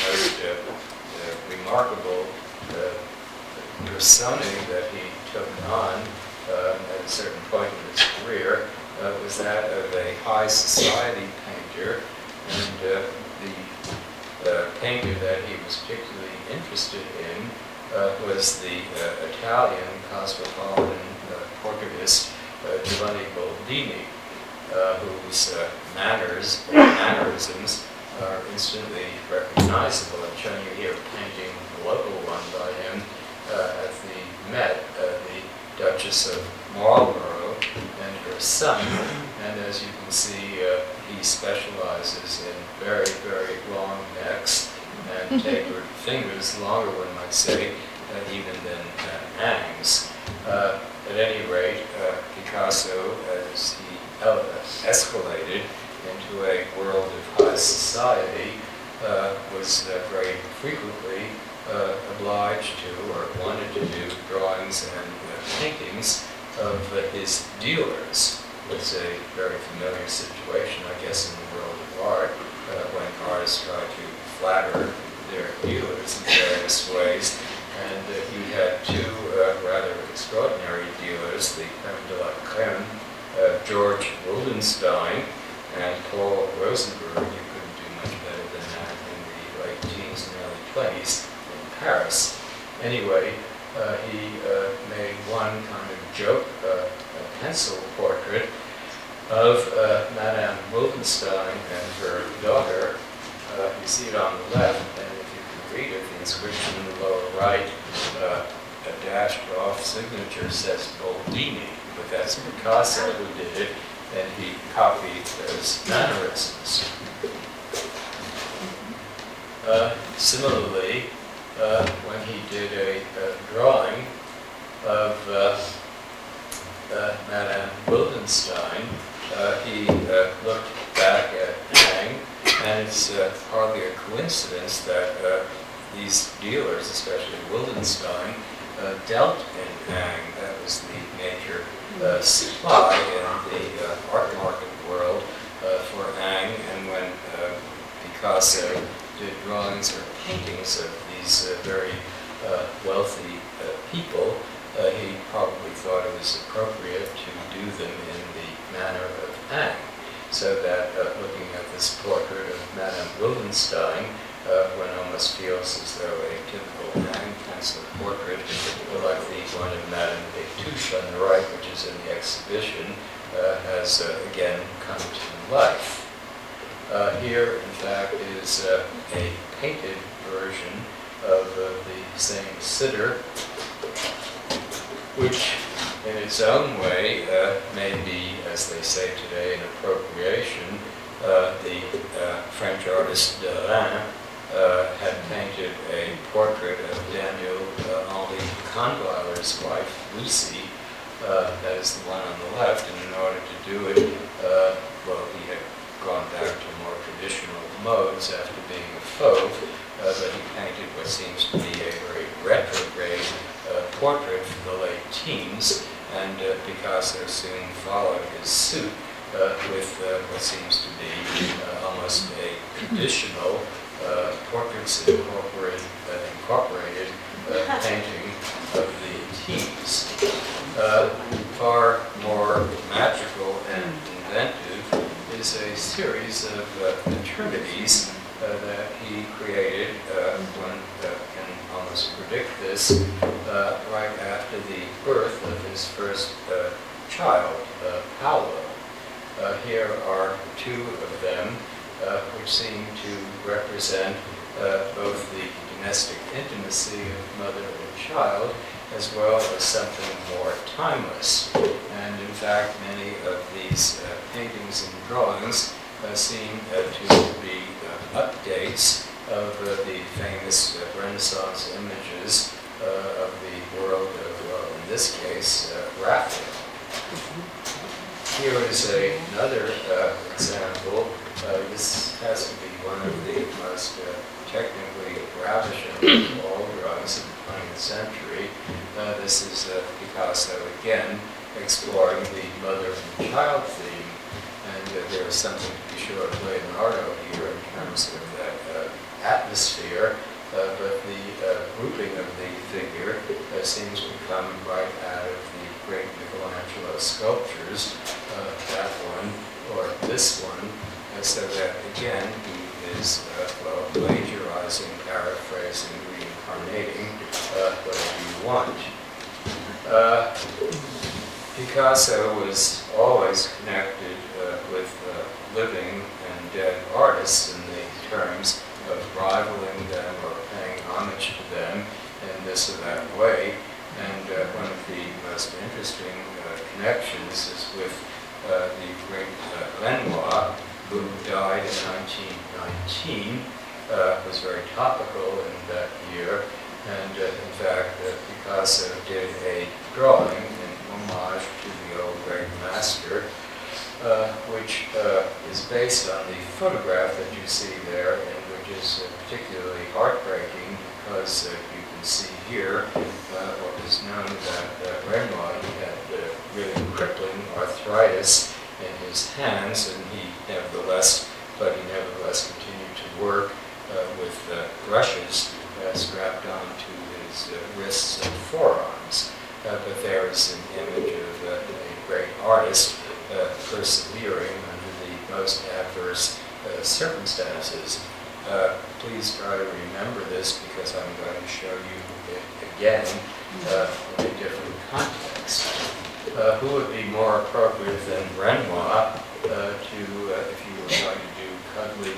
most remarkable personae that he took on at a certain point in his career was that of a high society painter, and the painter that he was particularly interested in was the Italian cosmopolitan portraitist Giovanni Boldini, whose mannerisms are instantly recognizable. I'm showing you here a painting, a local one by him at the Met, the Duchess of Marlborough and her son. And as you can see, he specializes in very, very long necks and tapered fingers, longer one might say, even than Ang's. At any rate, Picasso, as he escalated into a world of high society, was very frequently obliged to or wanted to do drawings and paintings of his dealers. was a very familiar situation, I guess, in the world of art, when artists try to flatter their dealers in various ways. And you had two rather extraordinary dealers, the crème de la crème, George Wildenstein and Paul Rosenblum. You couldn't do much better than that in the late teens and early 20s in Paris. Anyway, he made one kind of joke, a pencil portrait of Madame Wildenstein and her daughter. You see it on the left, and if you can read it, the inscription in the lower right, a dashed off signature says Boldini, but that's Picasso who did it, and he copied those mannerisms. Similarly, when he did a drawing of Madame Wildenstein, he looked back at Hang, and it's hardly a coincidence that these dealers, especially Wildenstein, dealt in Hang. That was the major supply in the art market world for Hang, and when Picasso did drawings or paintings of these very wealthy people, he probably thought it was appropriate to do them in the manner of Hang. So that looking at this portrait of Madame Wildenstein, one almost feels as though a typical Hang pencil portrait, like the one of Madame Destouches on the right, which is in the exhibition, has again come to life. Here, in fact, is a painted version of the same sitter, which in its own way may be, as they say today, an appropriation. The French artist Derain had painted a portrait of Daniel Henri Kahnweiler's wife, Lucy. That is the one on the left, and in order to do it, well, he had gone back to more traditional modes after being a fauve, but he painted what seems to be a very retrograde portrait from the late teens, and Picasso soon followed his suit with what seems to be almost a traditional portraits incorporated painting of the teens. Far more magical and inventive is a series of maternities that he created. One can almost predict this right after the birth of his first child, Paolo. Here are two of them, which seem to represent both the domestic intimacy of mother and child, as well as something more timeless. And in fact, many of these paintings and drawings seem to be updates of the famous Renaissance images of the world of, well, in this case, Raphael. Here is another example. This has to be one of the most technically ravishing of all drawings of the 20th century. This is Picasso again exploring the mother and child theme, and there is something to be sure of Leonardo here in terms of that atmosphere, but the grouping of the figure seems to come right out of the great Michelangelo sculptures, that one or this one, so that again he is well, plagiarizing, paraphrasing, reincarnating, whatever you want. Picasso was always connected with living and dead artists in the terms of rivaling them or paying homage to them in this or that way. And one of the most interesting connections is with the great Lenoir, who died in 1919, was very topical in that year. And in fact, Picasso did a drawing in homage to the old great master, which is based on the photograph that you see there, and which is particularly heartbreaking because you can can see here what is known that Renoir had really crippling arthritis in his hands, and he nevertheless continued to work with brushes strapped onto his wrists and forearms. But there is an image of a great artist persevering under the most adverse circumstances. Please try to remember this, because I'm going to show you it again in a different context. Who would be more appropriate than Renoir if you were going to do cuddly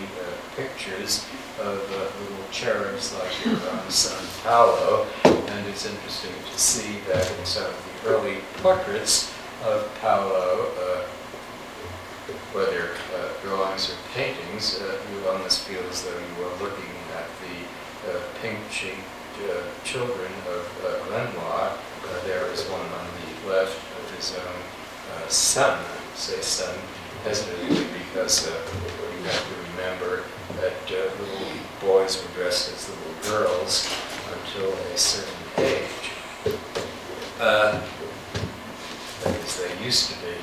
pictures of little cherubs like your own son Paolo? And it's interesting to see that in some of the early portraits of Paolo, whether drawings or paintings, you almost feel as though you are looking at the pink-cheeked children of Renoir. There is one on the left of his own son. I say son hesitantly because you have to remember that little boys were dressed as little girls until a certain age. That is, they used to be.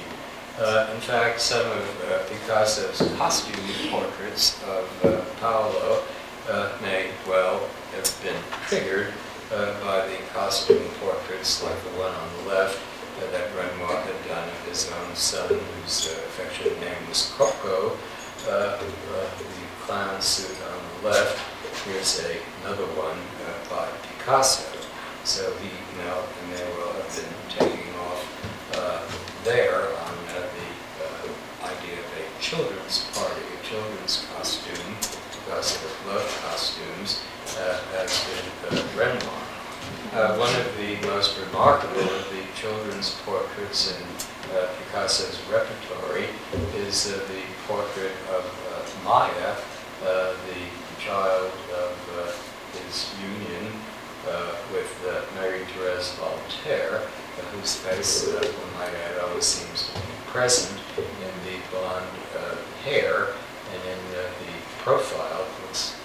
In fact, some of Picasso's costume portraits of Paolo may well have been triggered by the costume portraits like the one on the left that Renoir had done of his own son, whose affectionate name was Coco, the clown suit on the left. Here's another one by Picasso. So he may well have been taking off there on the idea of a children's party, a children's costume. Picasso loved costumes, as did Renoir. One of the most remarkable of the children's portraits in Picasso's repertory is the portrait of Maya, the child of his union with Marie-Thérèse Voltaire, whose face, one might add, always seems to be present in the blonde hair, and in the profile,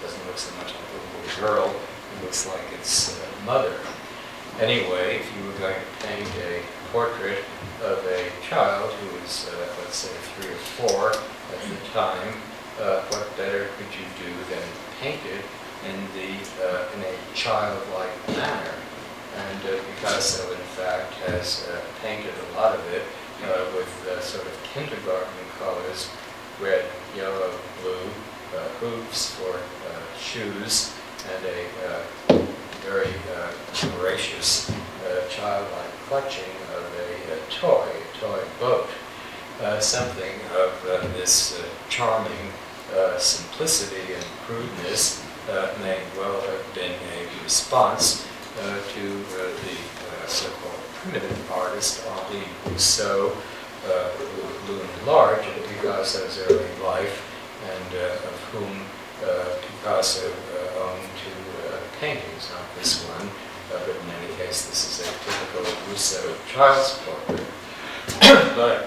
doesn't look so much like a little girl, it looks like its mother. Anyway, if you were going to paint a portrait of a child who was, let's say, 3 or 4 at the time, what better could you do than paint it in a childlike manner? And Picasso, in fact, has painted a lot of it with sort of kindergarten colors: red, yellow, blue, hoops for shoes, and a very voracious childlike clutching of a toy boat. Something of this charming simplicity and crudeness may well have been a response to the so-called primitive artist Henri Rousseau, who loomed large in Picasso's early life, and of whom Picasso owned 2 paintings, not this one, but in any case this is a typical Rousseau child's portrait. But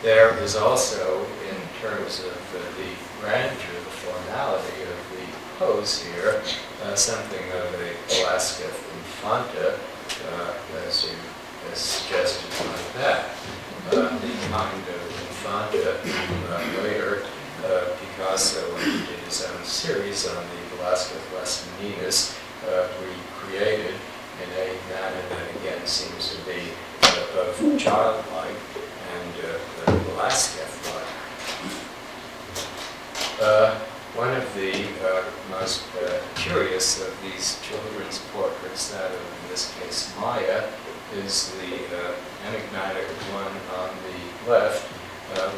there is also, in terms of the grandeur, the formality of the pose here, something of a Velázquez Infanta, as suggested like that. The kind of Infanta later Picasso, when he did his own series on the Velázquez Las Meninas, recreated in a manner that again seems to be both childlike and Velázquez-like. One of the most curious of these children's portraits, that of, in this case, Maya, is the enigmatic one on the left,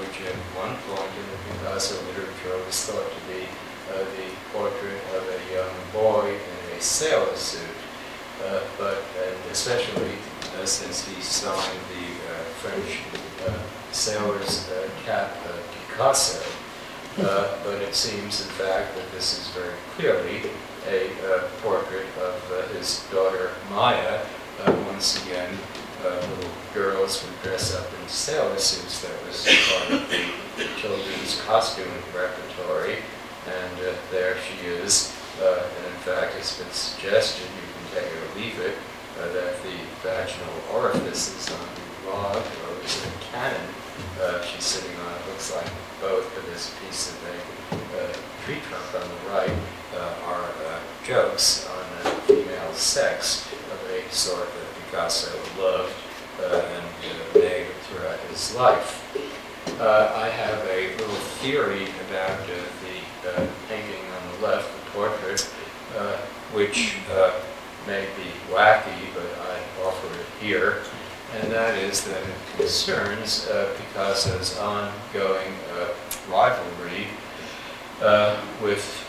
which at one point in the Picasso literature was thought to be the portrait of a young boy in a sailor suit, and especially since he signed the French sailor's cap Picasso. But it seems, in fact, that this is very clearly a portrait of his daughter Maya. Once again, little girls would dress up in sailor suits. That was part of the children's costume repertory. And there she is And in fact, it's been suggested, you can take it or leave it, that the vaginal orifices on the log, or is it a cannon she's sitting on, it looks like both, but this piece of a tree trunk on the right are jokes on female sex of a sort that Picasso loved and made throughout his life. I have a little theory about the painting on the left, the portrait, which may be wacky, but I offer it here, and that is that it concerns Picasso's ongoing rivalry with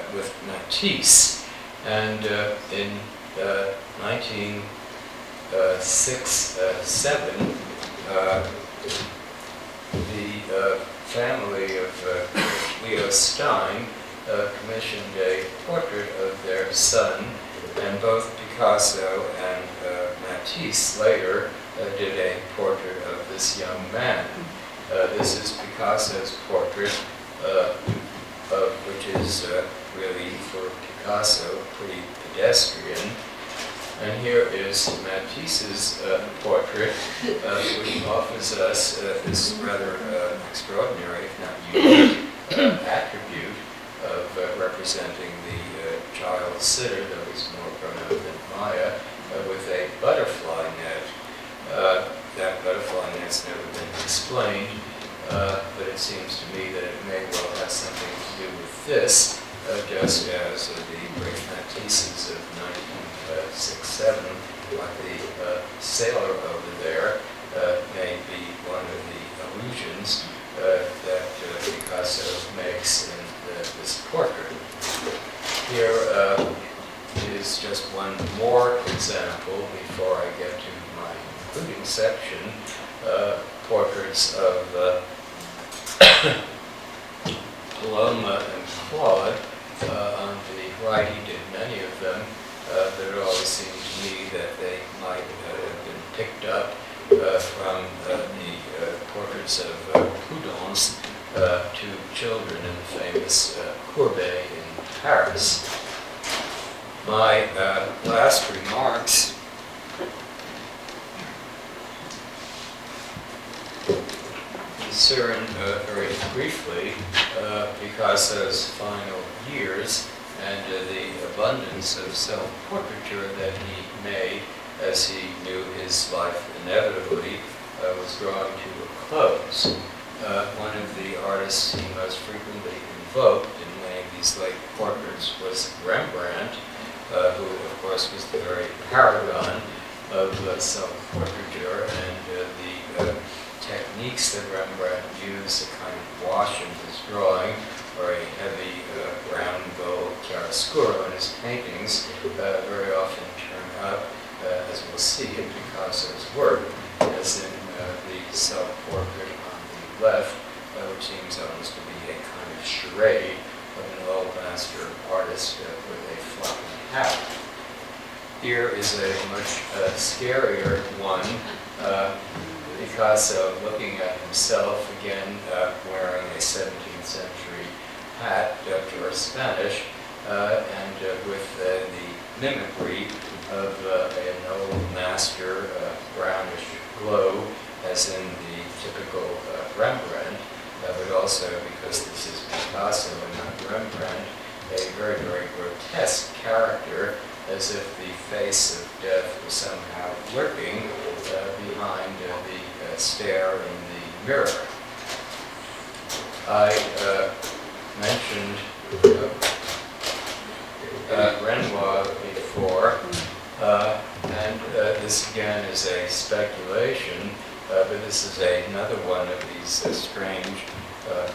with Matisse, and in 1906-07, the family of Leo Stein commissioned a portrait of their son, and both Picasso and Matisse later did a portrait of this young man. This is Picasso's portrait, which is really, for Picasso, pretty pedestrian. And here is Matisse's portrait, which offers us this rather extraordinary, if not unique, attribute of representing the child sitter, though he's more grown up than Maya, with a butterfly net. That butterfly net's never been explained, but it seems to me that it may well have something to do with this, just as the great Matisses of 1906-07, like the sailor over there, may be one of the allusions that Picasso makes in this portrait. Here is just one more example before I get to my concluding section, portraits of Paloma and Claude. On the right, he did many of them, but it always seemed to me that they might have been picked up from the portraits of Prudence, two children in the famous Courbet in Paris. My last remarks concern very briefly Picasso's final years and the abundance of self-portraiture that he made as he knew his life inevitably was drawing to a close. One of the artists he most frequently invoked in many of these late portraits was Rembrandt, who of course was the very paragon of self-portraiture, and the techniques that Rembrandt used, a kind of wash in his drawing, or a heavy brown gold chiaroscuro in his paintings, very often turn up, as we'll see in Picasso's work, as in the self-portrait on the left, which seems almost to be a kind of charade of an old master artist with a floppy hat. Here is a much scarier one, Picasso looking at himself, again wearing a 17th century hat, Dutch or Spanish, and with the mimicry of an old master brownish glow, as in the typical Rembrandt, but also, because this is Picasso and not Rembrandt, a very, very grotesque character, as if the face of death was somehow lurking behind the stare in the mirror. I mentioned Renoir before, and this again is a speculation, but this is another one of these strange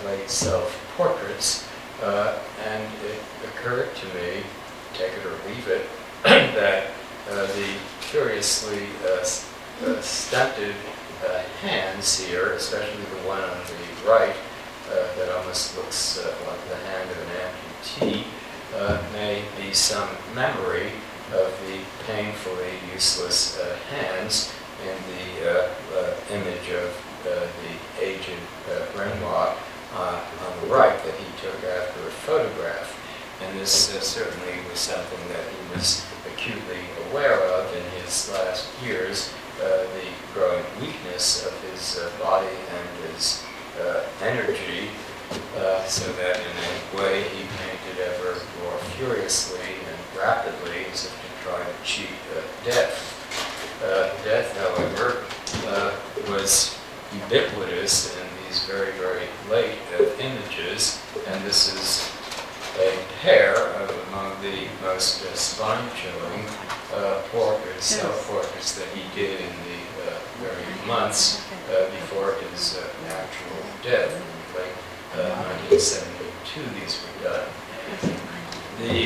late self-portraits, and it occurred to me, take it or leave it, that the curiously stunted hands here, especially the one on the right, that almost looks like the hand of an amputee, may be some memory of the painfully useless hands in the image of the aged Renoir on the right that he took photograph. And this certainly was something that he was acutely aware of in his last years, the growing weakness of his body and his energy, so that in a way he painted ever more furiously and rapidly as if to try to cheat death. Death, however, was ubiquitous in these very, very late images, and this is a pair of among the most spine-chilling portraits, self-portraits that he did in the very months before his actual death. In late 1972, these were done. The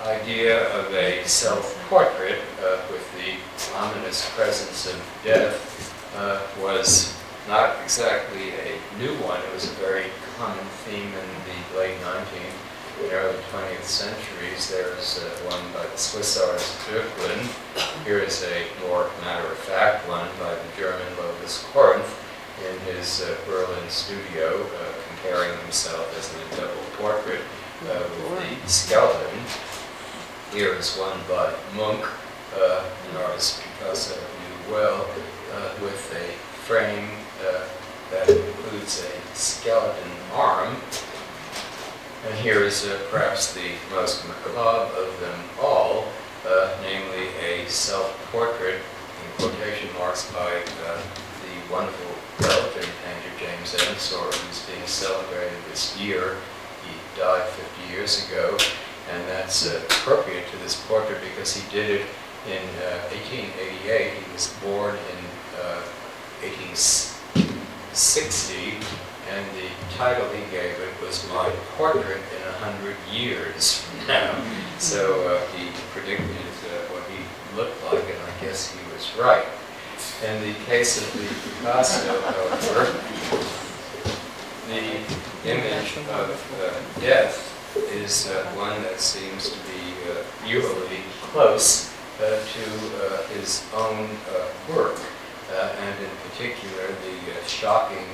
idea of a self-portrait with the ominous presence of death was not exactly a new one. It was a very common theme in the late 19th and early 20th centuries. There's one by the Swiss artist Rothko. Here is a more matter-of-fact one by the German Lovis Corinth in his Berlin studio, comparing himself as in a double portrait with the skeleton. Here is one by Munch, an artist Picasso knew well, with a frame that includes a skeleton arm. And here is perhaps the most macabre of them all, namely a self-portrait, in quotation marks, by the wonderful relative painter James Ensor, who's being celebrated this year. He died 50 years ago, and that's appropriate to this portrait because he did it in 1888. He was born in 1860, and the title he gave it was My Portrait in 100 Years from Now. So he predicted what he looked like, and I guess he was right. In the case of the Picasso, however, the image of death is one that seems to be eerily close to his own work, and in particular the shocking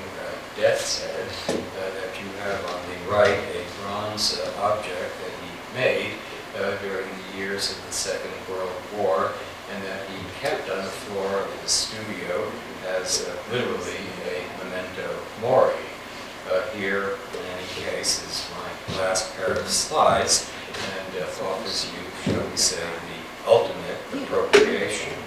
death's head that you have on the right, a bronze object that he made during the years of the Second World War, and that he kept on the floor of his studio as literally a memento mori. Here, in any case, is my last pair of slides, and offers you, shall we say, the ultimate appropriation.